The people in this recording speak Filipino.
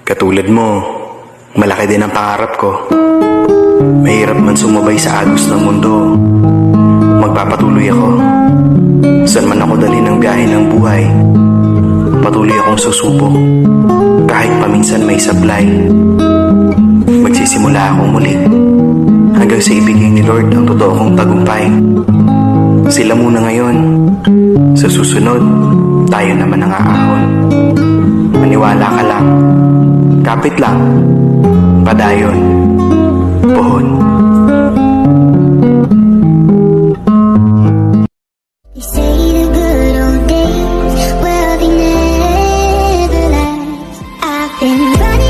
Katulad mo, malaki din ang pangarap ko. Mahirap man sumabay sa agos ng mundo, magpapatuloy ako. Saan man ako dalhin ng biyahe ng buhay, patuloy akong susubok. Kahit paminsan may sablay, magsisimula akong muli, hanggang sa ibigay ni Lord ang totoo kong tagumpay. Sila muna ngayon, sa susunod, tayo naman ang aahon. Maniwala ka lang, kapit lang, padayon, puhon. They say the good old days, well, they never last. I've been running